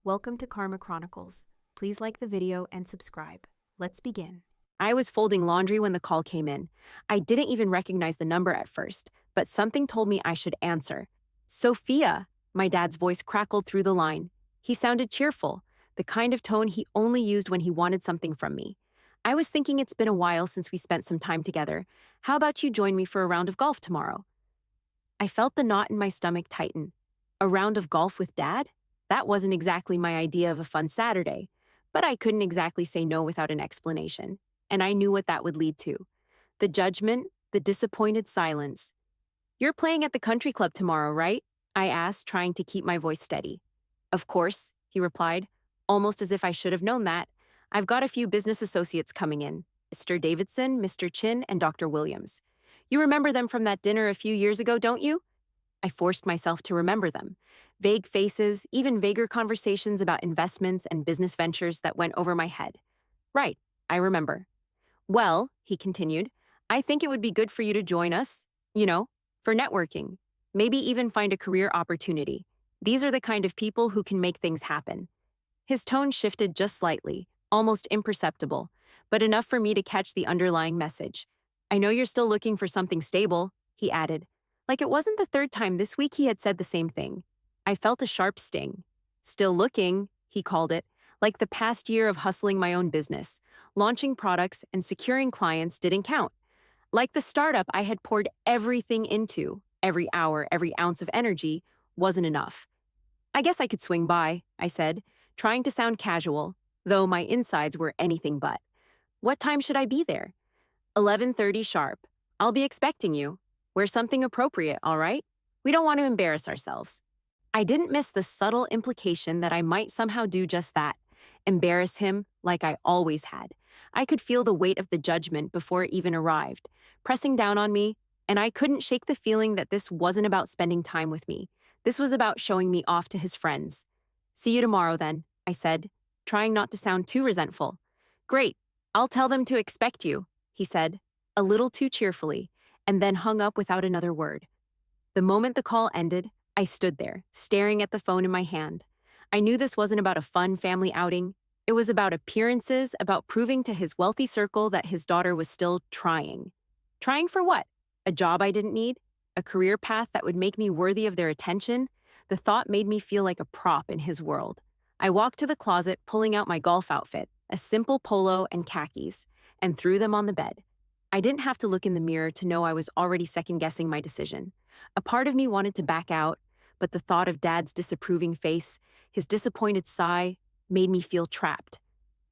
Welcome to Karma Chronicles. Please like the video and subscribe. Let's begin. I was folding laundry when the call came in. I didn't even recognize the number at first, but something told me I should answer. Sophia, my dad's voice crackled through the line. He sounded cheerful, the kind of tone he only used when he wanted something from me. I was thinking it's been a while since we spent some time together. How about you join me for a round of golf tomorrow? I felt the knot in my stomach tighten. A round of golf with Dad? That wasn't exactly my idea of a fun Saturday, but I couldn't exactly say no without an explanation, and I knew what that would lead to. The judgment, the disappointed silence. "You're playing at the country club tomorrow, right?" I asked, trying to keep my voice steady. "Of course," he replied, almost as if I should have known that. "I've got a few business associates coming in, Mr. Davidson, Mr. Chin, and Dr. Williams. You remember them from that dinner a few years ago, don't you?" I forced myself to remember them. Vague faces, even vaguer conversations about investments and business ventures that went over my head. "Right, I remember." "Well," he continued, "I think it would be good for you to join us, for networking. Maybe even find a career opportunity. These are the kind of people who can make things happen." His tone shifted just slightly, almost imperceptible, but enough for me to catch the underlying message. "I know you're still looking for something stable," he added. Like it wasn't the third time this week he had said the same thing. I felt a sharp sting. "Still looking," he called it, like the past year of hustling my own business, launching products and securing clients didn't count. Like the startup I had poured everything into, every hour, every ounce of energy, wasn't enough. "I guess I could swing by," I said, trying to sound casual, though my insides were anything but. "What time should I be there?" 11:30 sharp. "I'll be expecting you. Wear something appropriate, all right? We don't want to embarrass ourselves." I didn't miss the subtle implication that I might somehow do just that, embarrass him like I always had. I could feel the weight of the judgment before it even arrived, pressing down on me, and I couldn't shake the feeling that this wasn't about spending time with me. This was about showing me off to his friends. "See you tomorrow then," I said, trying not to sound too resentful. "Great, I'll tell them to expect you," he said, a little too cheerfully, and then hung up without another word. The moment the call ended, I stood there, staring at the phone in my hand. I knew this wasn't about a fun family outing. It was about appearances, about proving to his wealthy circle that his daughter was still trying. Trying for what? A job I didn't need? A career path that would make me worthy of their attention? The thought made me feel like a prop in his world. I walked to the closet, pulling out my golf outfit, a simple polo and khakis, and threw them on the bed. I didn't have to look in the mirror to know I was already second-guessing my decision. A part of me wanted to back out, but the thought of Dad's disapproving face, his disappointed sigh, made me feel trapped.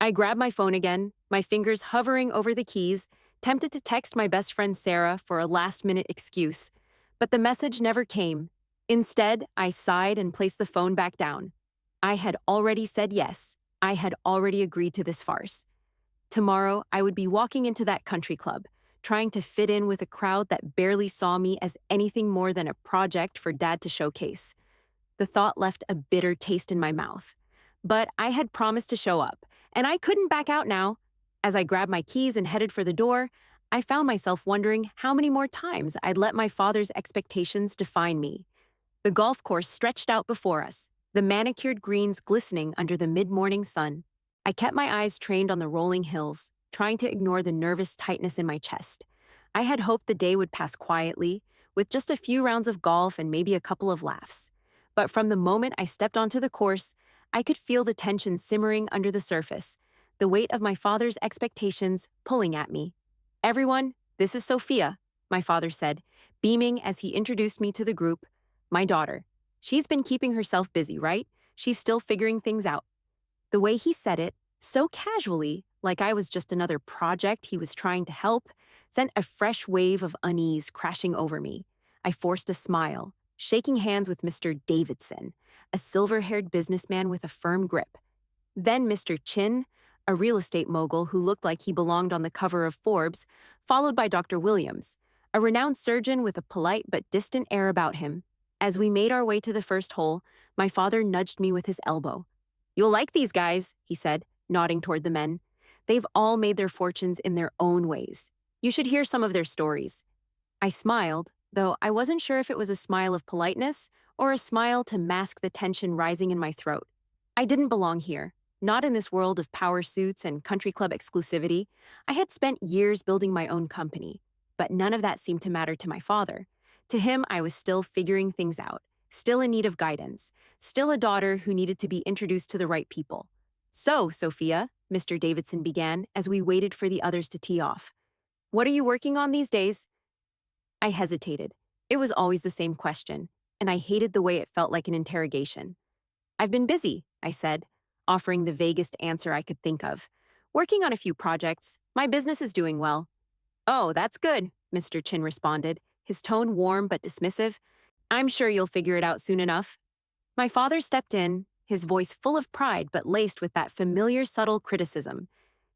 I grabbed my phone again, my fingers hovering over the keys, tempted to text my best friend Sarah for a last-minute excuse, but the message never came. Instead, I sighed and placed the phone back down. I had already said yes. I had already agreed to this farce. Tomorrow, I would be walking into that country club, trying to fit in with a crowd that barely saw me as anything more than a project for Dad to showcase. The thought left a bitter taste in my mouth. But I had promised to show up, and I couldn't back out now. As I grabbed my keys and headed for the door, I found myself wondering how many more times I'd let my father's expectations define me. The golf course stretched out before us, the manicured greens glistening under the mid-morning sun. I kept my eyes trained on the rolling hills, trying to ignore the nervous tightness in my chest. I had hoped the day would pass quietly, with just a few rounds of golf and maybe a couple of laughs. But from the moment I stepped onto the course, I could feel the tension simmering under the surface, the weight of my father's expectations pulling at me. "Everyone, this is Sophia," my father said, beaming as he introduced me to the group. "My daughter. She's been keeping herself busy, right? She's still figuring things out." The way he said it, so casually, like I was just another project he was trying to help, sent a fresh wave of unease crashing over me. I forced a smile, shaking hands with Mr. Davidson, a silver-haired businessman with a firm grip. Then Mr. Chin, a real estate mogul who looked like he belonged on the cover of Forbes, followed by Dr. Williams, a renowned surgeon with a polite but distant air about him. As we made our way to the first hole, my father nudged me with his elbow. "You'll like these guys," he said, nodding toward the men. "They've all made their fortunes in their own ways. You should hear some of their stories." I smiled, though I wasn't sure if it was a smile of politeness or a smile to mask the tension rising in my throat. I didn't belong here, not in this world of power suits and country club exclusivity. I had spent years building my own company, but none of that seemed to matter to my father. To him, I was still figuring things out, still in need of guidance, still a daughter who needed to be introduced to the right people. So, Sophia, Mr. Davidson began as we waited for the others to tee off. What are you working on these days? I hesitated. It was always the same question, and I hated the way it felt like an interrogation. I've been busy, I said, offering the vaguest answer I could think of. Working on a few projects. My business is doing well. Oh, that's good, Mr. Chin responded, his tone warm but dismissive. I'm sure you'll figure it out soon enough. My father stepped in, his voice full of pride but laced with that familiar subtle criticism.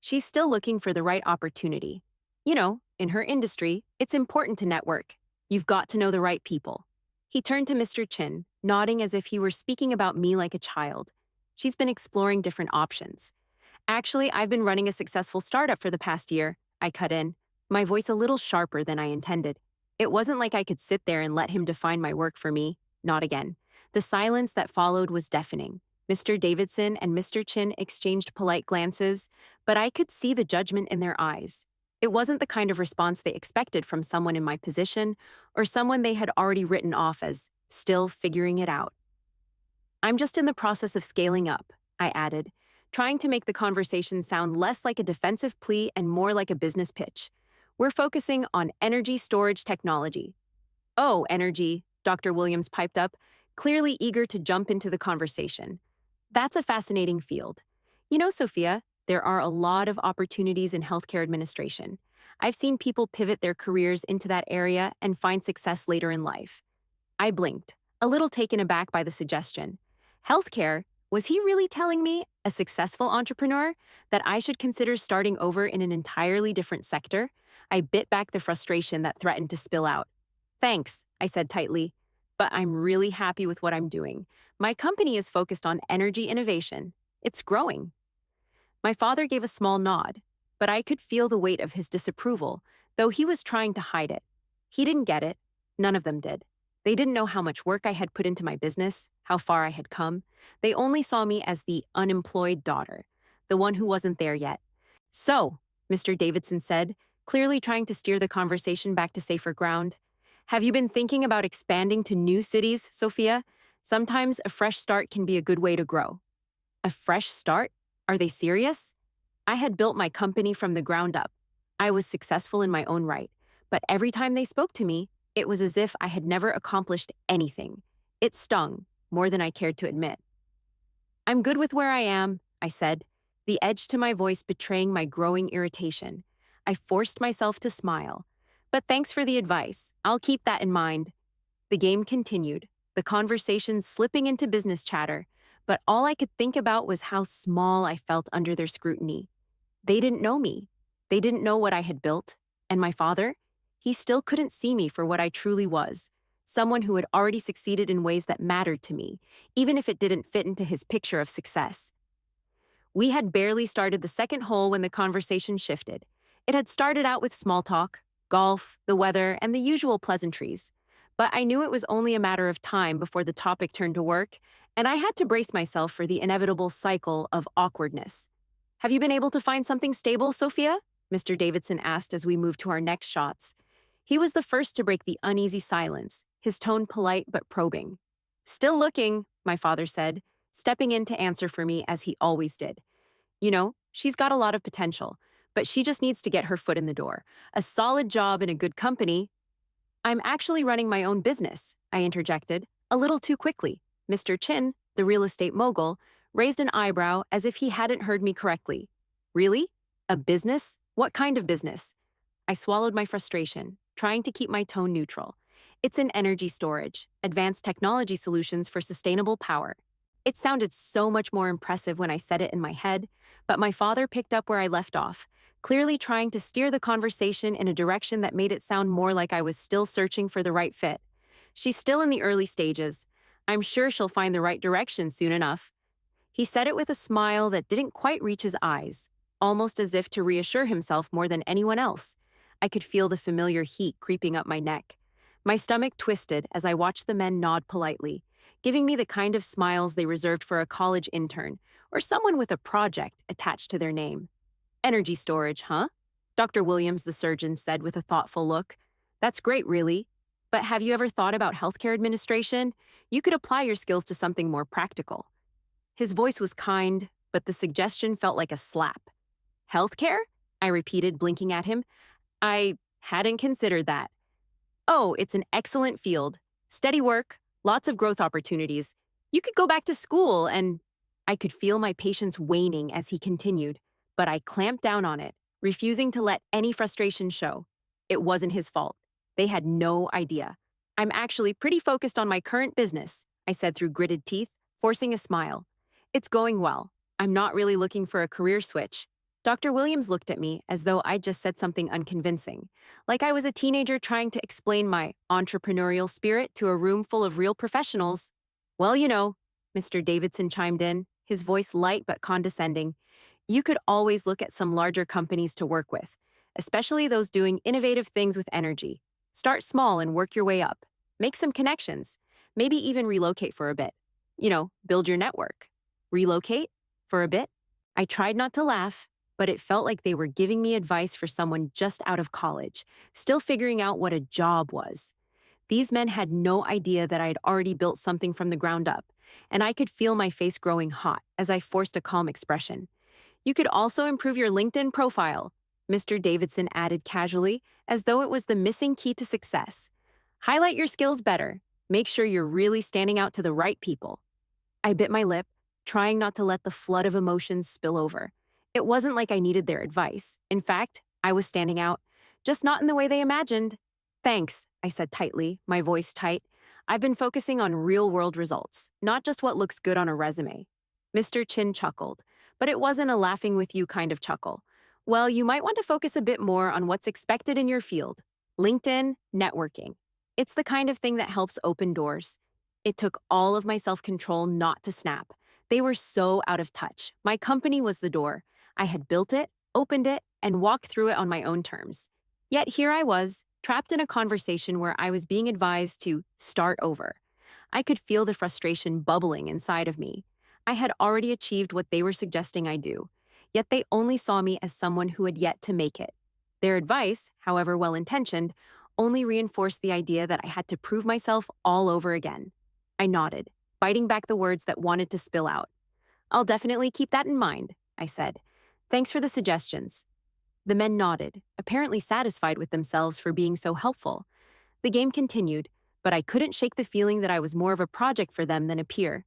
She's still looking for the right opportunity. You know, in her industry, it's important to network. You've got to know the right people. He turned to Mr. Chin, nodding as if he were speaking about me like a child. She's been exploring different options. Actually, I've been running a successful startup for the past year, I cut in, my voice a little sharper than I intended. It wasn't like I could sit there and let him define my work for me. Not again. The silence that followed was deafening. Mr. Davidson and Mr. Chin exchanged polite glances, but I could see the judgment in their eyes. It wasn't the kind of response they expected from someone in my position or someone they had already written off as still figuring it out. I'm just in the process of scaling up, I added, trying to make the conversation sound less like a defensive plea and more like a business pitch. We're focusing on energy storage technology. Oh, energy, Dr. Williams piped up, clearly eager to jump into the conversation. That's a fascinating field. You know, Sophia, there are a lot of opportunities in healthcare administration. I've seen people pivot their careers into that area and find success later in life. I blinked, a little taken aback by the suggestion. Healthcare? Was he really telling me, a successful entrepreneur, that I should consider starting over in an entirely different sector? I bit back the frustration that threatened to spill out. Thanks, I said tightly, but I'm really happy with what I'm doing. My company is focused on energy innovation. It's growing. My father gave a small nod, but I could feel the weight of his disapproval, though he was trying to hide it. He didn't get it. None of them did. They didn't know how much work I had put into my business, how far I had come. They only saw me as the unemployed daughter, the one who wasn't there yet. So, Mr. Davidson said, clearly trying to steer the conversation back to safer ground, have you been thinking about expanding to new cities, Sophia? Sometimes a fresh start can be a good way to grow. A fresh start? Are they serious? I had built my company from the ground up. I was successful in my own right, but every time they spoke to me, it was as if I had never accomplished anything. It stung, more than I cared to admit. I'm good with where I am, I said, the edge to my voice betraying my growing irritation. I forced myself to smile. But thanks for the advice. I'll keep that in mind. The game continued, the conversation slipping into business chatter, but all I could think about was how small I felt under their scrutiny. They didn't know me. They didn't know what I had built. And my father? He still couldn't see me for what I truly was, someone who had already succeeded in ways that mattered to me, even if it didn't fit into his picture of success. We had barely started the second hole when the conversation shifted. It had started out with small talk, golf, the weather, and the usual pleasantries. But I knew it was only a matter of time before the topic turned to work, and I had to brace myself for the inevitable cycle of awkwardness. Have you been able to find something stable, Sophia? Mr. Davidson asked as we moved to our next shots. He was the first to break the uneasy silence, his tone polite but probing. Still looking, my father said, stepping in to answer for me as he always did. You know, she's got a lot of potential, but she just needs to get her foot in the door. A solid job in a good company. I'm actually running my own business, I interjected, a little too quickly. Mr. Chin, the real estate mogul, raised an eyebrow as if he hadn't heard me correctly. Really? A business? What kind of business? I swallowed my frustration, trying to keep my tone neutral. It's in energy storage, advanced technology solutions for sustainable power. It sounded so much more impressive when I said it in my head, but my father picked up where I left off, clearly trying to steer the conversation in a direction that made it sound more like I was still searching for the right fit. She's still in the early stages. I'm sure she'll find the right direction soon enough. He said it with a smile that didn't quite reach his eyes, almost as if to reassure himself more than anyone else. I could feel the familiar heat creeping up my neck. My stomach twisted as I watched the men nod politely, giving me the kind of smiles they reserved for a college intern or someone with a project attached to their name. Energy storage, huh? Dr. Williams, the surgeon, said with a thoughtful look. That's great, really. But have you ever thought about healthcare administration? You could apply your skills to something more practical. His voice was kind, but the suggestion felt like a slap. Healthcare? I repeated, blinking at him. I hadn't considered that. Oh, it's an excellent field. Steady work, lots of growth opportunities. You could go back to school and… I could feel my patience waning as he continued, but I clamped down on it, refusing to let any frustration show. It wasn't his fault. They had no idea. I'm actually pretty focused on my current business, I said through gritted teeth, forcing a smile. It's going well. I'm not really looking for a career switch. Dr. Williams looked at me as though I'd just said something unconvincing, like I was a teenager trying to explain my entrepreneurial spirit to a room full of real professionals. Well, Mr. Davidson chimed in, his voice light but condescending. You could always look at some larger companies to work with, especially those doing innovative things with energy. Start small and work your way up. Make some connections. Maybe even relocate for a bit. Build your network. Relocate? For a bit? I tried not to laugh, but it felt like they were giving me advice for someone just out of college, still figuring out what a job was. These men had no idea that I had already built something from the ground up, and I could feel my face growing hot as I forced a calm expression. You could also improve your LinkedIn profile, Mr. Davidson added casually, as though it was the missing key to success. Highlight your skills better. Make sure you're really standing out to the right people. I bit my lip, trying not to let the flood of emotions spill over. It wasn't like I needed their advice. In fact, I was standing out, just not in the way they imagined. Thanks, I said tightly, my voice tight. I've been focusing on real-world results, not just what looks good on a resume. Mr. Chin chuckled, but it wasn't a laughing with you kind of chuckle. Well, you might want to focus a bit more on what's expected in your field. LinkedIn, networking. It's the kind of thing that helps open doors. It took all of my self-control not to snap. They were so out of touch. My company was the door. I had built it, opened it, and walked through it on my own terms. Yet here I was, trapped in a conversation where I was being advised to start over. I could feel the frustration bubbling inside of me. I had already achieved what they were suggesting I do, yet they only saw me as someone who had yet to make it. Their advice, however well-intentioned, only reinforced the idea that I had to prove myself all over again. I nodded, biting back the words that wanted to spill out. I'll definitely keep that in mind, I said. Thanks for the suggestions. The men nodded, apparently satisfied with themselves for being so helpful. The game continued, but I couldn't shake the feeling that I was more of a project for them than a peer.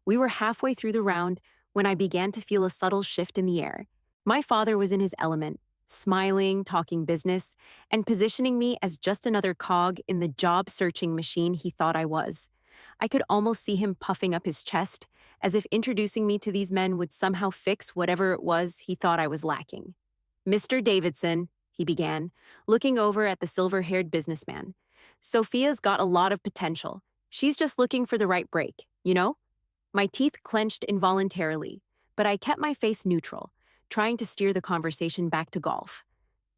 We were halfway through the round when I began to feel a subtle shift in the air. My father was in his element, smiling, talking business, and positioning me as just another cog in the job-searching machine he thought I was. I could almost see him puffing up his chest, as if introducing me to these men would somehow fix whatever it was he thought I was lacking. Mr. Davidson, he began, looking over at the silver-haired businessman. Sophia's got a lot of potential. She's just looking for the right break, My teeth clenched involuntarily, but I kept my face neutral, trying to steer the conversation back to golf.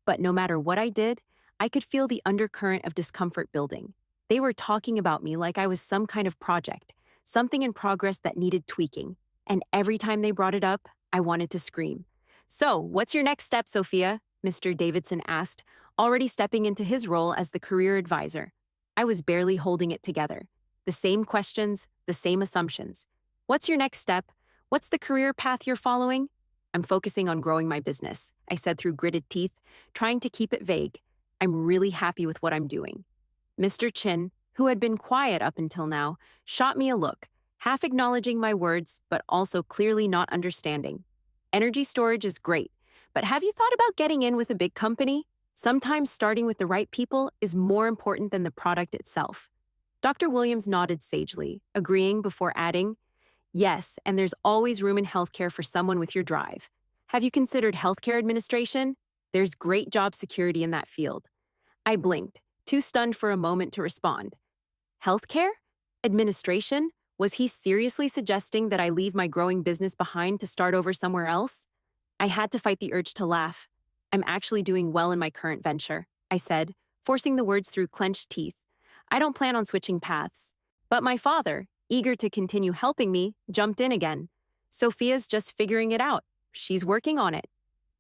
But no matter what I did, I could feel the undercurrent of discomfort building. They were talking about me like I was some kind of project, something in progress that needed tweaking, and every time they brought it up, I wanted to scream. So, what's your next step, Sophia? Mr. Davidson asked, already stepping into his role as the career advisor. I was barely holding it together. The same questions, the same assumptions. What's your next step? What's the career path you're following? I'm focusing on growing my business, I said through gritted teeth, trying to keep it vague. I'm really happy with what I'm doing. Mr. Chin, who had been quiet up until now, shot me a look, half acknowledging my words, but also clearly not understanding. Energy storage is great, but have you thought about getting in with a big company? Sometimes starting with the right people is more important than the product itself. Dr. Williams nodded sagely, agreeing before adding, yes, and there's always room in healthcare for someone with your drive. Have you considered healthcare administration? There's great job security in that field. I blinked, too stunned for a moment to respond. Healthcare? Administration? Was he seriously suggesting that I leave my growing business behind to start over somewhere else? I had to fight the urge to laugh. I'm actually doing well in my current venture, I said, forcing the words through clenched teeth. I don't plan on switching paths. But my father, eager to continue helping me, jumped in again. Sophia's just figuring it out. She's working on it.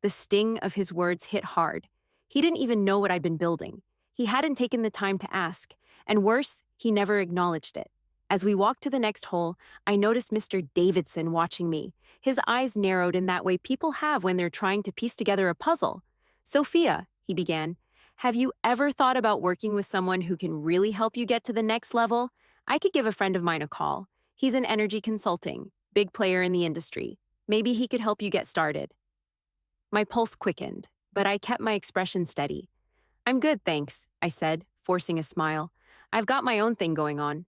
The sting of his words hit hard. He didn't even know what I'd been building. He hadn't taken the time to ask, and worse, he never acknowledged it. As we walked to the next hole, I noticed Mr. Davidson watching me. His eyes narrowed in that way people have when they're trying to piece together a puzzle. "Sophia," he began, "have you ever thought about working with someone who can really help you get to the next level? I could give a friend of mine a call. He's in energy consulting, big player in the industry. Maybe he could help you get started." My pulse quickened, but I kept my expression steady. "I'm good, thanks," I said, forcing a smile. "I've got my own thing going on."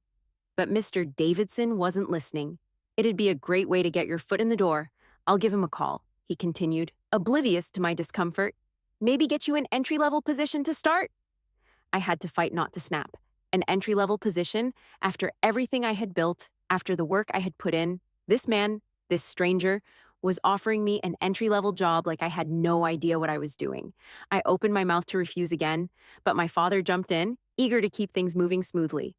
But Mr. Davidson wasn't listening. "It'd be a great way to get your foot in the door. I'll give him a call," he continued, oblivious to my discomfort. "Maybe get you an entry-level position to start?" I had to fight not to snap. An entry-level position, after everything I had built, after the work I had put in, this man, this stranger, was offering me an entry-level job like I had no idea what I was doing. I opened my mouth to refuse again, but my father jumped in, eager to keep things moving smoothly.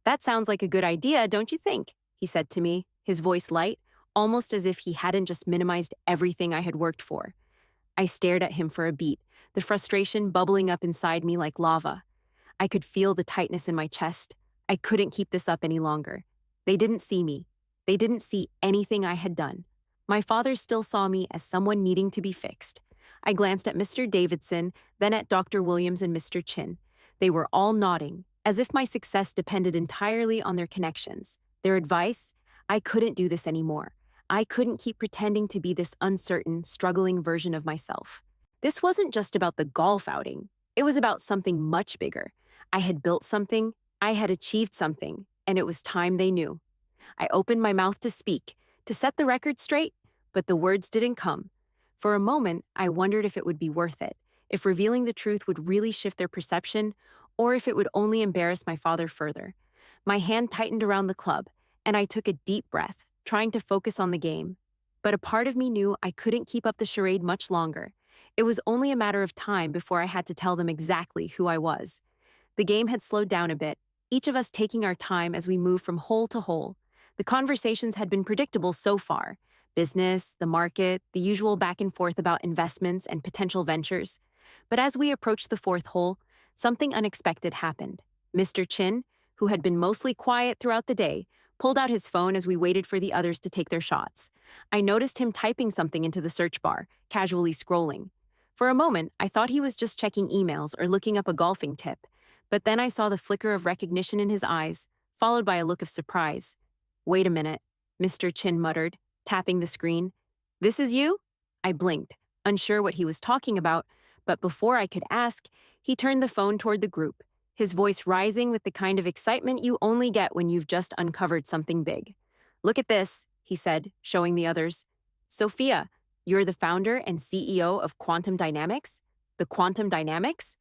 "That sounds like a good idea, don't you think?" he said to me, his voice light, almost as if he hadn't just minimized everything I had worked for. I stared at him for a beat, the frustration bubbling up inside me like lava. I could feel the tightness in my chest. I couldn't keep this up any longer. They didn't see me. They didn't see anything I had done. My father still saw me as someone needing to be fixed. I glanced at Mr. Davidson, then at Dr. Williams and Mr. Chin. They were all nodding, as if my success depended entirely on their connections. Their advice? I couldn't do this anymore. I couldn't keep pretending to be this uncertain, struggling version of myself. This wasn't just about the golf outing. It was about something much bigger. I had built something, I had achieved something, and it was time they knew. I opened my mouth to speak, to set the record straight, but the words didn't come. For a moment, I wondered if it would be worth it, if revealing the truth would really shift their perception, or if it would only embarrass my father further. My hand tightened around the club, and I took a deep breath, trying to focus on the game. But a part of me knew I couldn't keep up the charade much longer. It was only a matter of time before I had to tell them exactly who I was. The game had slowed down a bit, each of us taking our time as we moved from hole to hole. The conversations had been predictable so far. Business, the market, the usual back and forth about investments and potential ventures. But as we approached the fourth hole, something unexpected happened. Mr. Chin, who had been mostly quiet throughout the day, pulled out his phone as we waited for the others to take their shots. I noticed him typing something into the search bar, casually scrolling. For a moment, I thought he was just checking emails or looking up a golfing tip, but then I saw the flicker of recognition in his eyes, followed by a look of surprise. "Wait a minute," Mr. Chin muttered, tapping the screen. "This is you?" I blinked, unsure what he was talking about, but before I could ask, he turned the phone toward the group, his voice rising with the kind of excitement you only get when you've just uncovered something big. "Look at this," he said, showing the others. "Sophia, you're the founder and CEO of Quantum Dynamics? The Quantum Dynamics?"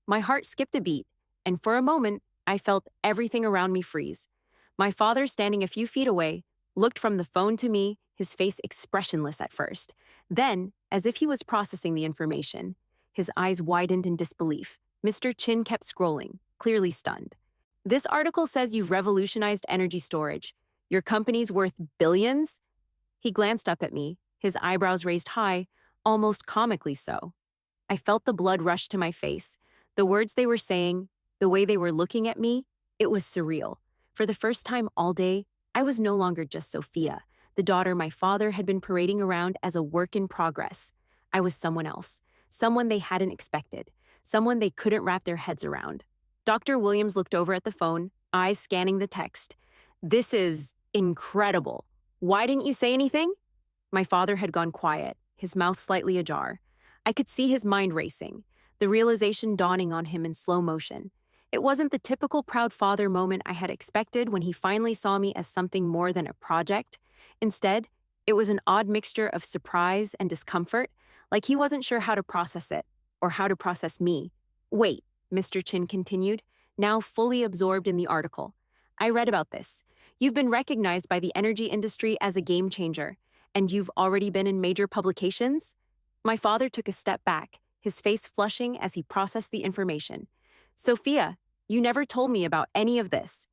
My heart skipped a beat, and for a moment, I felt everything around me freeze. My father, standing a few feet away, looked from the phone to me, his face expressionless at first. Then, as if he was processing the information, his eyes widened in disbelief. Mr. Chin kept scrolling, clearly stunned. "This article says you've revolutionized energy storage. Your company's worth billions?" He glanced up at me, his eyebrows raised high, almost comically so. I felt the blood rush to my face. The words they were saying, the way they were looking at me, it was surreal. For the first time all day, I was no longer just Sophia, the daughter my father had been parading around as a work in progress. I was someone else, someone they hadn't expected, someone they couldn't wrap their heads around. Dr. Williams looked over at the phone, eyes scanning the text. "This is incredible. Why didn't you say anything?" My father had gone quiet, his mouth slightly ajar. I could see his mind racing, the realization dawning on him in slow motion. It wasn't the typical proud father moment I had expected when he finally saw me as something more than a project. Instead, it was an odd mixture of surprise and discomfort, like he wasn't sure how to process it, or how to process me. "Wait," Mr. Chin continued, now fully absorbed in the article. "I read about this. You've been recognized by the energy industry as a game changer, and you've already been in major publications?" My father took a step back, his face flushing as he processed the information. "Sophia, you never told me about any of this."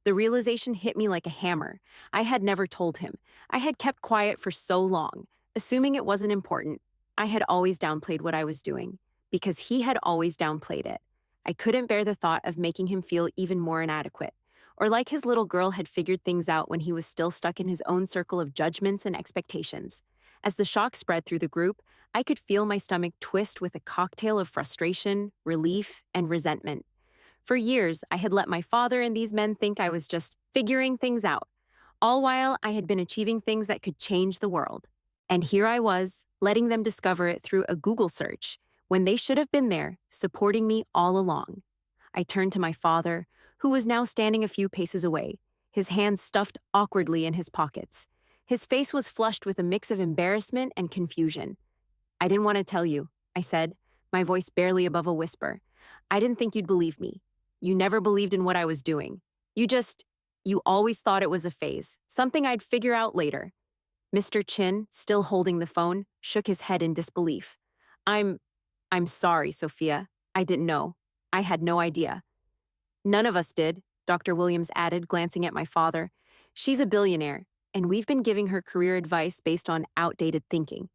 The realization hit me like a hammer. I had never told him. I had kept quiet for so long, assuming it wasn't important. I had always downplayed what I was doing, because he had always downplayed it. I couldn't bear the thought of making him feel even more inadequate, or like his little girl had figured things out when he was still stuck in his own circle of judgments and expectations. As the shock spread through the group, I could feel my stomach twist with a cocktail of frustration, relief, and resentment. For years, I had let my father and these men think I was just figuring things out, all while I had been achieving things that could change the world. And here I was, letting them discover it through a Google search, when they should have been there, supporting me all along. I turned to my father, who was now standing a few paces away, his hands stuffed awkwardly in his pockets. His face was flushed with a mix of embarrassment and confusion. "I didn't want to tell you," I said, my voice barely above a whisper. "I didn't think you'd believe me. You never believed in what I was doing. You always thought it was a phase, something I'd figure out later." Mr. Chin, still holding the phone, shook his head in disbelief. I'm sorry, Sophia. I didn't know. I had no idea." "None of us did," Dr. Williams added, glancing at my father. "She's a billionaire, and we've been giving her career advice based on outdated thinking."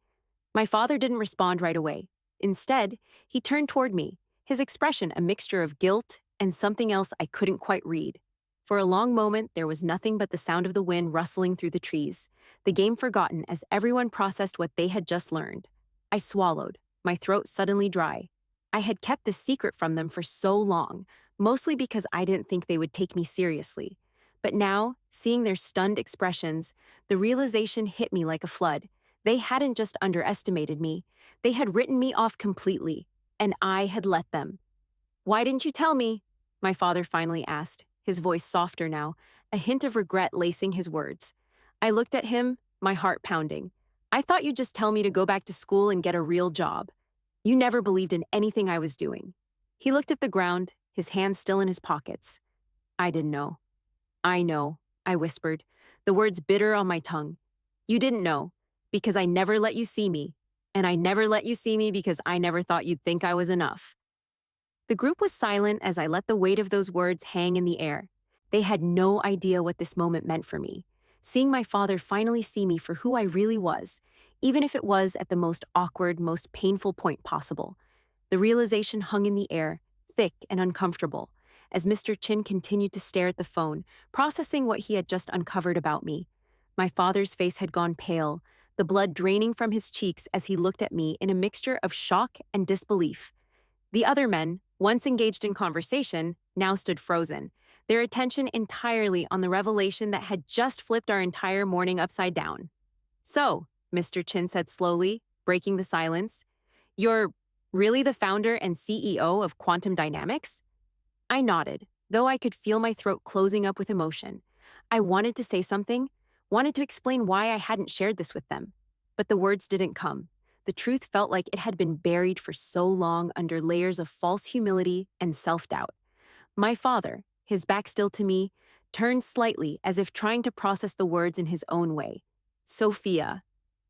My father didn't respond right away. Instead, he turned toward me, his expression a mixture of guilt and something else I couldn't quite read. For a long moment, there was nothing but the sound of the wind rustling through the trees, the game forgotten as everyone processed what they had just learned. I swallowed, my throat suddenly dry. I had kept this secret from them for so long, mostly because I didn't think they would take me seriously. But now, seeing their stunned expressions, the realization hit me like a flood. They hadn't just underestimated me, they had written me off completely, and I had let them. "Why didn't you tell me?" my father finally asked, his voice softer now, a hint of regret lacing his words. I looked at him, my heart pounding. "I thought you'd just tell me to go back to school and get a real job. You never believed in anything I was doing." He looked at the ground, his hands still in his pockets. "I didn't know." "I know," I whispered, the words bitter on my tongue. "You didn't know, because I never let you see me, and I never let you see me because I never thought you'd think I was enough." The group was silent as I let the weight of those words hang in the air. They had no idea what this moment meant for me. Seeing my father finally see me for who I really was, even if it was at the most awkward, most painful point possible. The realization hung in the air, thick and uncomfortable, as Mr. Chin continued to stare at the phone, processing what he had just uncovered about me. My father's face had gone pale, the blood draining from his cheeks as he looked at me in a mixture of shock and disbelief. The other men, once engaged in conversation, now stood frozen, their attention entirely on the revelation that had just flipped our entire morning upside down. "So," Mr. Chin said slowly, breaking the silence, "you're really the founder and CEO of Quantum Dynamics?" I nodded, though I could feel my throat closing up with emotion. I wanted to say something, wanted to explain why I hadn't shared this with them. But the words didn't come. The truth felt like it had been buried for so long under layers of false humility and self-doubt. My father, his back still to me, turned slightly as if trying to process the words in his own way. "Sophia."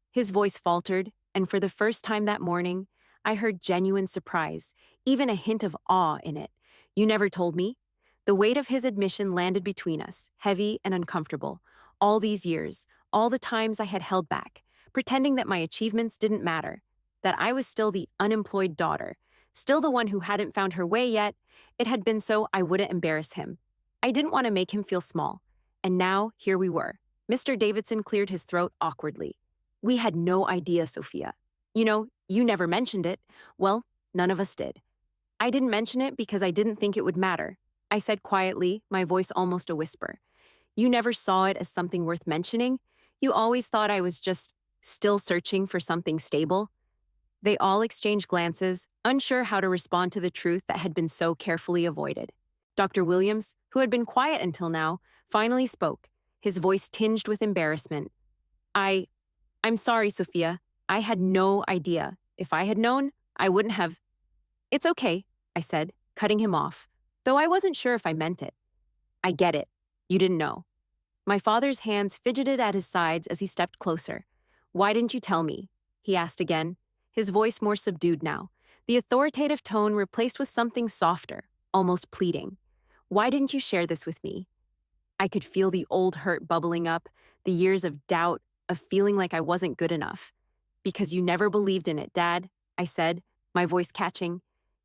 His voice faltered, and for the first time that morning, I heard genuine surprise, even a hint of awe in it. "You never told me?" The weight of his admission landed between us, heavy and uncomfortable. All these years, all the times I had held back, pretending that my achievements didn't matter, that I was still the unemployed daughter, still the one who hadn't found her way yet. It had been so I wouldn't embarrass him. I didn't want to make him feel small. And now, here we were. Mr. Davidson cleared his throat awkwardly. "We had no idea, Sophia. You never mentioned it." "Well, none of us did." "I didn't mention it because I didn't think it would matter," I said quietly, my voice almost a whisper. "You never saw it as something worth mentioning. You always thought I was just still searching for something stable." They all exchanged glances, unsure how to respond to the truth that had been so carefully avoided. Dr. Williams, who had been quiet until now, finally spoke, his voice tinged with embarrassment. I'm sorry, Sophia. I had no idea. If I had known, I wouldn't have." "It's okay," I said, cutting him off, though I wasn't sure if I meant it. "I get it. You didn't know." My father's hands fidgeted at his sides as he stepped closer. "Why didn't you tell me?" he asked again, his voice more subdued now, the authoritative tone replaced with something softer, almost pleading. "Why didn't you share this with me?" I could feel the old hurt bubbling up, the years of doubt, of feeling like I wasn't good enough. "Because you never believed in it, Dad," I said, my voice catching.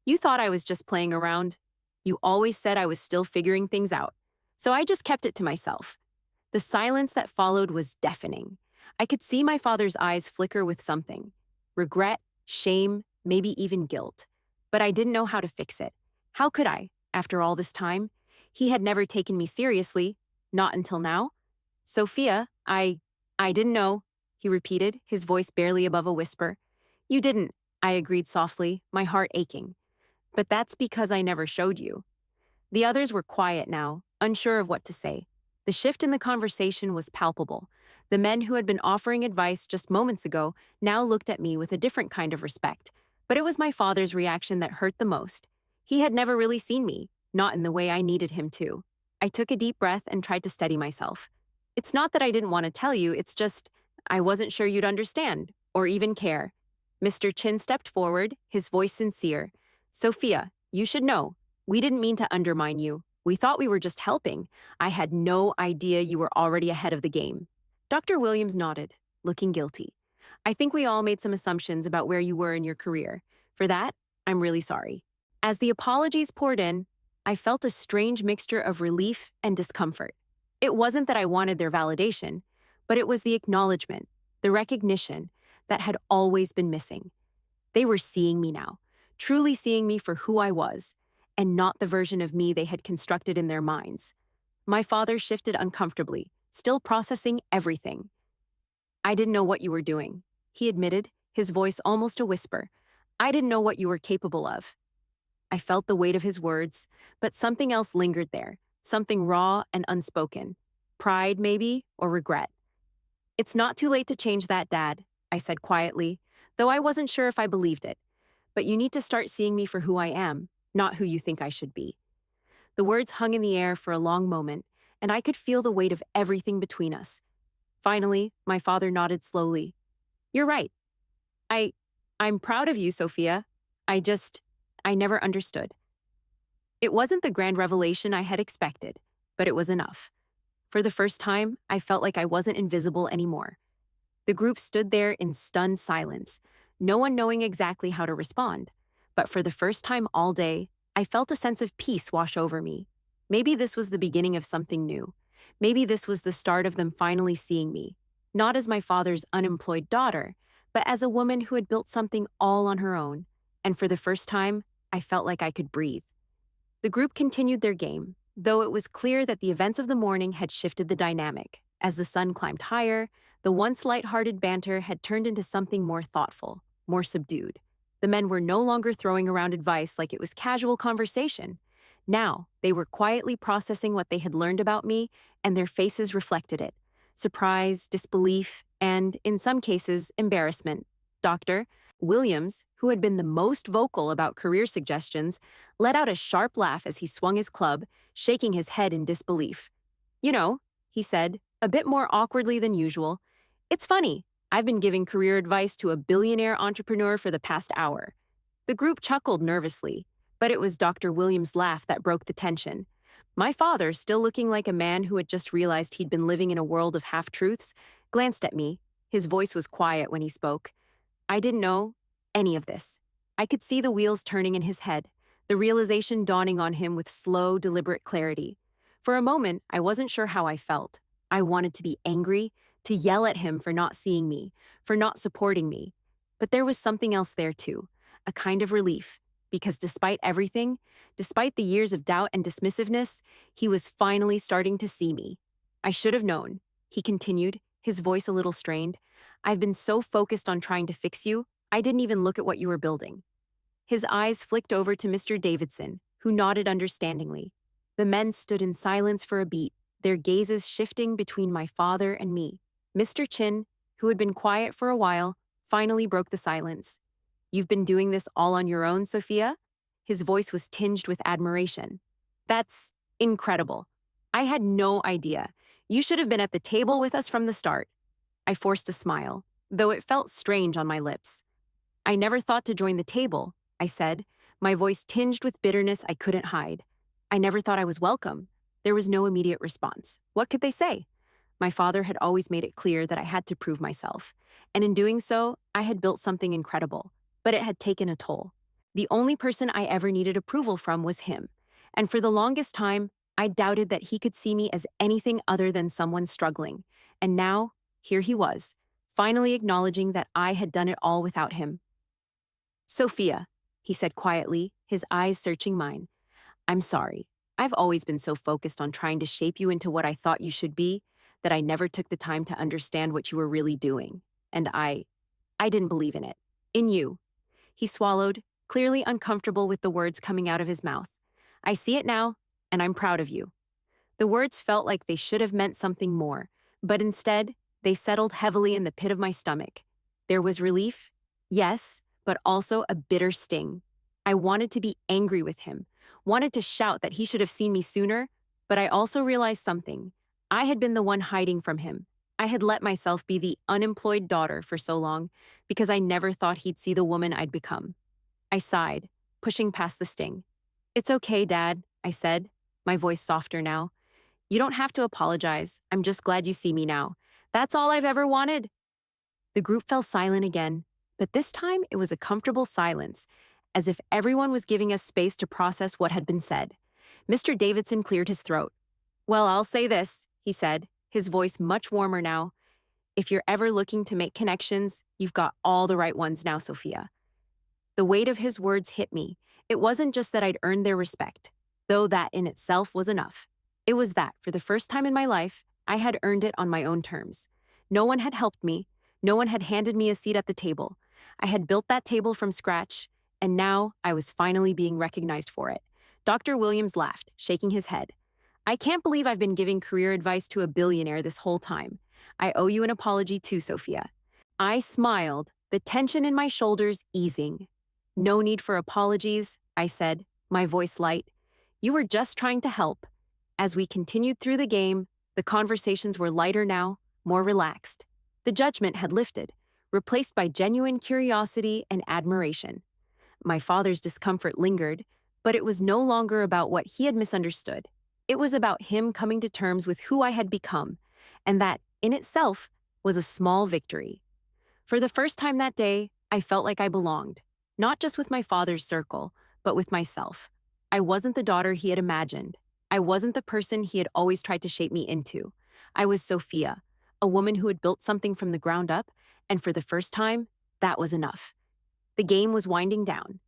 "You thought I was just playing around. You always said I was still figuring things out. So I just kept it to myself." The silence that followed was deafening. I could see my father's eyes flicker with something: regret, shame, maybe even guilt. But I didn't know how to fix it. How could I, after all this time? He had never taken me seriously, not until now. "Sophia, I didn't know," he repeated, his voice barely above a whisper. "You didn't," I agreed softly, my heart aching. "But that's because I never showed you." The others were quiet now, unsure of what to say. The shift in the conversation was palpable. The men who had been offering advice just moments ago now looked at me with a different kind of respect. But it was my father's reaction that hurt the most. He had never really seen me, not in the way I needed him to. I took a deep breath and tried to steady myself. "It's not that I didn't want to tell you, it's just I wasn't sure you'd understand, or even care." Mr. Chin stepped forward, his voice sincere. "Sophia, you should know. We didn't mean to undermine you. We thought we were just helping. I had no idea you were already ahead of the game." Dr. Williams nodded, looking guilty. "I think we all made some assumptions about where you were in your career. For that, I'm really sorry." As the apologies poured in, I felt a strange mixture of relief and discomfort. It wasn't that I wanted their validation, but it was the acknowledgement, the recognition that had always been missing. They were seeing me now, truly seeing me for who I was, and not the version of me they had constructed in their minds. My father shifted uncomfortably, still processing everything. "I didn't know what you were doing," he admitted, his voice almost a whisper. "I didn't know what you were capable of." I felt the weight of his words, but something else lingered there, something raw and unspoken. Pride, maybe, or regret. "It's not too late to change that, Dad," I said quietly, though I wasn't sure if I believed it. "But you need to start seeing me for who I am, not who you think I should be." The words hung in the air for a long moment, and I could feel the weight of everything between us. Finally, my father nodded slowly. "You're right. I, I'm proud of you, Sophia. I never understood." It wasn't the grand revelation I had expected, but it was enough. For the first time, I felt like I wasn't invisible anymore. The group stood there in stunned silence, no one knowing exactly how to respond. But for the first time all day, I felt a sense of peace wash over me. Maybe this was the beginning of something new. Maybe this was the start of them finally seeing me, not as my father's unemployed daughter, but as a woman who had built something all on her own. And for the first time, I felt like I could breathe. The group continued their game, though it was clear that the events of the morning had shifted the dynamic. As the sun climbed higher, the once light-hearted banter had turned into something more thoughtful, more subdued. The men were no longer throwing around advice like it was casual conversation. Now, they were quietly processing what they had learned about me, and their faces reflected it. Surprise, disbelief, and, in some cases, embarrassment. Dr. Williams, who had been the most vocal about career suggestions, let out a sharp laugh as he swung his club, shaking his head in disbelief. "You know," he said, a bit more awkwardly than usual, "it's funny. I've been giving career advice to a billionaire entrepreneur for the past hour." The group chuckled nervously, but it was Dr. Williams' laugh that broke the tension. My father, still looking like a man who had just realized he'd been living in a world of half-truths, glanced at me. His voice was quiet when he spoke. I didn't know any of this. I could see the wheels turning in his head, the realization dawning on him with slow, deliberate clarity. For a moment, I wasn't sure how I felt. I wanted to be angry, to yell at him for not seeing me, for not supporting me. But there was something else there too, a kind of relief, because despite everything, despite the years of doubt and dismissiveness, he was finally starting to see me. "I should have known," he continued, his voice a little strained. "I've been so focused on trying to fix you, I didn't even look at what you were building." His eyes flicked over to Mr. Davidson, who nodded understandingly. The men stood in silence for a beat, their gazes shifting between my father and me. Mr. Chin, who had been quiet for a while, finally broke the silence. "You've been doing this all on your own, Sophia?" His voice was tinged with admiration. "That's incredible. I had no idea. You should have been at the table with us from the start." I forced a smile, though it felt strange on my lips. "I never thought to join the table," I said, my voice tinged with bitterness I couldn't hide. "I never thought I was welcome." There was no immediate response. What could they say? My father had always made it clear that I had to prove myself, and in doing so, I had built something incredible, but it had taken a toll. The only person I ever needed approval from was him, and for the longest time, I doubted that he could see me as anything other than someone struggling. And now, here he was, finally acknowledging that I had done it all without him. Sophia, he said quietly, his eyes searching mine. I'm sorry. I've always been so focused on trying to shape you into what I thought you should be that I never took the time to understand what you were really doing. And I didn't believe in it. In you. He swallowed, clearly uncomfortable with the words coming out of his mouth. I see it now, and I'm proud of you. The words felt like they should have meant something more, but instead, they settled heavily in the pit of my stomach. There was relief, yes, but also a bitter sting. I wanted to be angry with him, wanted to shout that he should have seen me sooner, but I also realized something. I had been the one hiding from him. I had let myself be the unemployed daughter for so long because I never thought he'd see the woman I'd become. I sighed, pushing past the sting. It's okay, Dad, I said, my voice softer now. You don't have to apologize. I'm just glad you see me now. That's all I've ever wanted. The group fell silent again, but this time it was a comfortable silence, as if everyone was giving us space to process what had been said. Mr. Davidson cleared his throat. Well, I'll say this, he said, his voice much warmer now. If you're ever looking to make connections, you've got all the right ones now, Sophia. The weight of his words hit me. It wasn't just that I'd earned their respect, though that in itself was enough. It was that, for the first time in my life, I had earned it on my own terms. No one had helped me. No one had handed me a seat at the table. I had built that table from scratch, and now I was finally being recognized for it. Dr. Williams laughed, shaking his head. I can't believe I've been giving career advice to a billionaire this whole time. I owe you an apology too, Sophia. I smiled, the tension in my shoulders easing. No need for apologies, I said, my voice light. You were just trying to help. As we continued through the game, the conversations were lighter now, more relaxed. The judgment had lifted, replaced by genuine curiosity and admiration. My father's discomfort lingered, but it was no longer about what he had misunderstood. It was about him coming to terms with who I had become, and that, in itself, was a small victory. For the first time that day, I felt like I belonged, not just with my father's circle, but with myself. I wasn't the daughter he had imagined. I wasn't the person he had always tried to shape me into. I was Sophia, a woman who had built something from the ground up, and for the first time, that was enough. The game was winding down.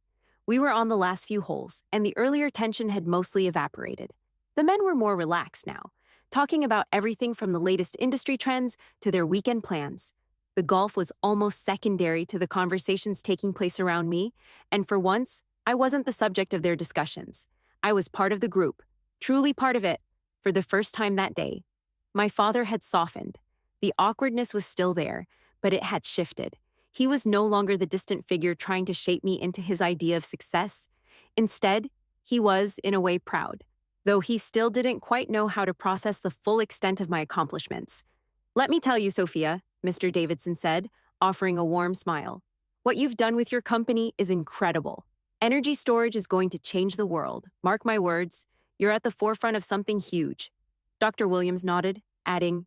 We were on the last few holes, and the earlier tension had mostly evaporated. The men were more relaxed now, talking about everything from the latest industry trends to their weekend plans. The golf was almost secondary to the conversations taking place around me, and for once, I wasn't the subject of their discussions. I was part of the group, truly part of it, for the first time that day. My father had softened. The awkwardness was still there, but it had shifted. He was no longer the distant figure trying to shape me into his idea of success. Instead, he was, in a way, proud, though he still didn't quite know how to process the full extent of my accomplishments. Let me tell you, Sophia, Mr. Davidson said, offering a warm smile. What you've done with your company is incredible. Energy storage is going to change the world. Mark my words, you're at the forefront of something huge. Dr. Williams nodded, adding,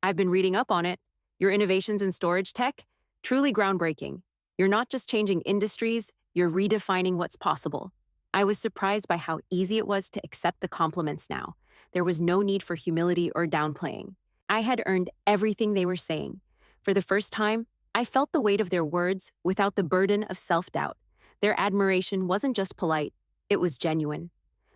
I've been reading up on it. Your innovations in storage tech, truly groundbreaking. You're not just changing industries, you're redefining what's possible. I was surprised by how easy it was to accept the compliments now. There was no need for humility or downplaying. I had earned everything they were saying. For the first time, I felt the weight of their words without the burden of self-doubt. Their admiration wasn't just polite, it was genuine.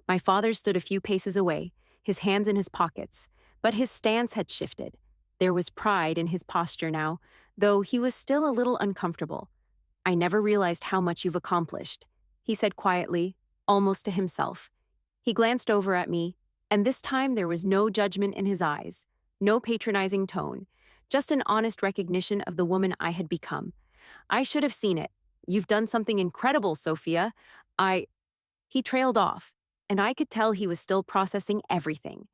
My father stood a few paces away, his hands in his pockets, but his stance had shifted. There was pride in his posture now, though he was still a little uncomfortable. I never realized how much you've accomplished, he said quietly, almost to himself. He glanced over at me, and this time there was no judgment in his eyes, no patronizing tone, just an honest recognition of the woman I had become. I should have seen it. You've done something incredible, Sophia. He trailed off, and I could tell he was still processing everything.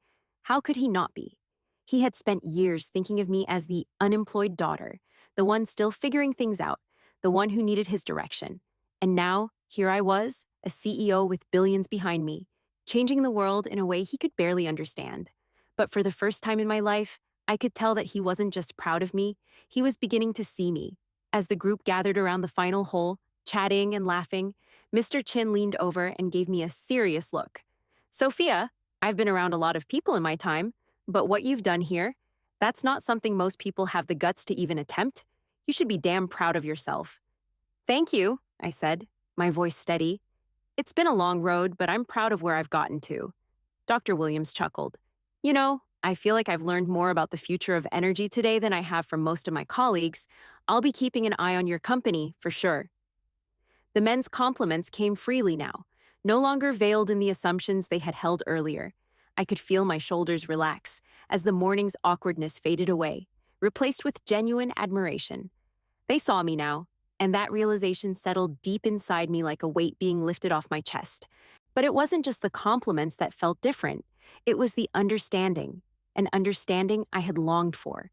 How could he not be? He had spent years thinking of me as the unemployed daughter, the one still figuring things out, the one who needed his direction. And now, here I was, a CEO with billions behind me, changing the world in a way he could barely understand. But for the first time in my life, I could tell that he wasn't just proud of me, he was beginning to see me. As the group gathered around the final hole, chatting and laughing, Mr. Chin leaned over and gave me a serious look. Sophia, I've been around a lot of people in my time, but what you've done here, that's not something most people have the guts to even attempt. You should be damn proud of yourself. Thank you, I said, my voice steady. It's been a long road, but I'm proud of where I've gotten to. Dr. Williams chuckled. You know, I feel like I've learned more about the future of energy today than I have from most of my colleagues. I'll be keeping an eye on your company, for sure. The men's compliments came freely now, no longer veiled in the assumptions they had held earlier. I could feel my shoulders relax as the morning's awkwardness faded away, replaced with genuine admiration. They saw me now, and that realization settled deep inside me like a weight being lifted off my chest. But it wasn't just the compliments that felt different. It was the understanding, an understanding I had longed for.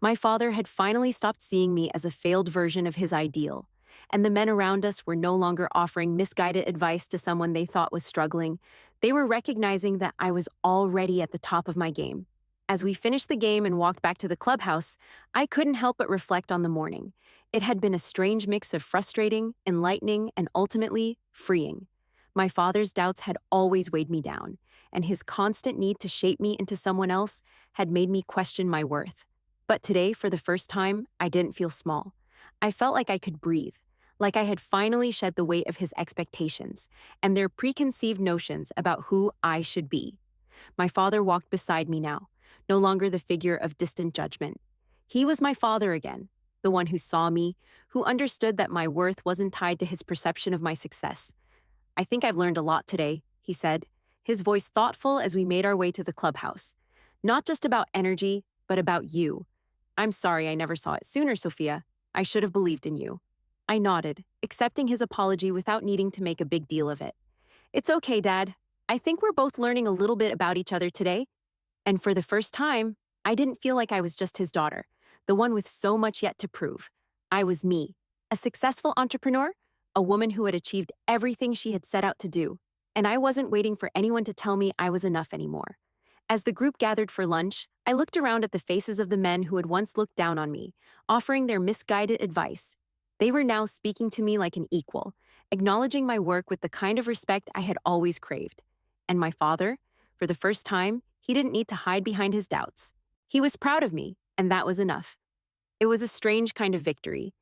My father had finally stopped seeing me as a failed version of his ideal, and the men around us were no longer offering misguided advice to someone they thought was struggling. They were recognizing that I was already at the top of my game. As we finished the game and walked back to the clubhouse, I couldn't help but reflect on the morning. It had been a strange mix of frustrating, enlightening, and ultimately freeing. My father's doubts had always weighed me down, and his constant need to shape me into someone else had made me question my worth. But today, for the first time, I didn't feel small. I felt like I could breathe, like I had finally shed the weight of his expectations and their preconceived notions about who I should be. My father walked beside me now, no longer the figure of distant judgment. He was my father again, the one who saw me, who understood that my worth wasn't tied to his perception of my success. I think I've learned a lot today, he said, his voice thoughtful as we made our way to the clubhouse. Not just about energy, but about you. I'm sorry I never saw it sooner, Sophia. I should have believed in you. I nodded, accepting his apology without needing to make a big deal of it. It's okay, Dad. I think we're both learning a little bit about each other today. And for the first time, I didn't feel like I was just his daughter, the one with so much yet to prove. I was me, a successful entrepreneur, a woman who had achieved everything she had set out to do, and I wasn't waiting for anyone to tell me I was enough anymore. As the group gathered for lunch, I looked around at the faces of the men who had once looked down on me, offering their misguided advice. They were now speaking to me like an equal, acknowledging my work with the kind of respect I had always craved. And my father, for the first time, he didn't need to hide behind his doubts. He was proud of me, and that was enough. It was a strange kind of victory,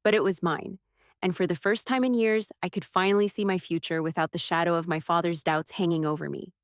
but it was mine. And for the first time in years, I could finally see my future without the shadow of my father's doubts hanging over me.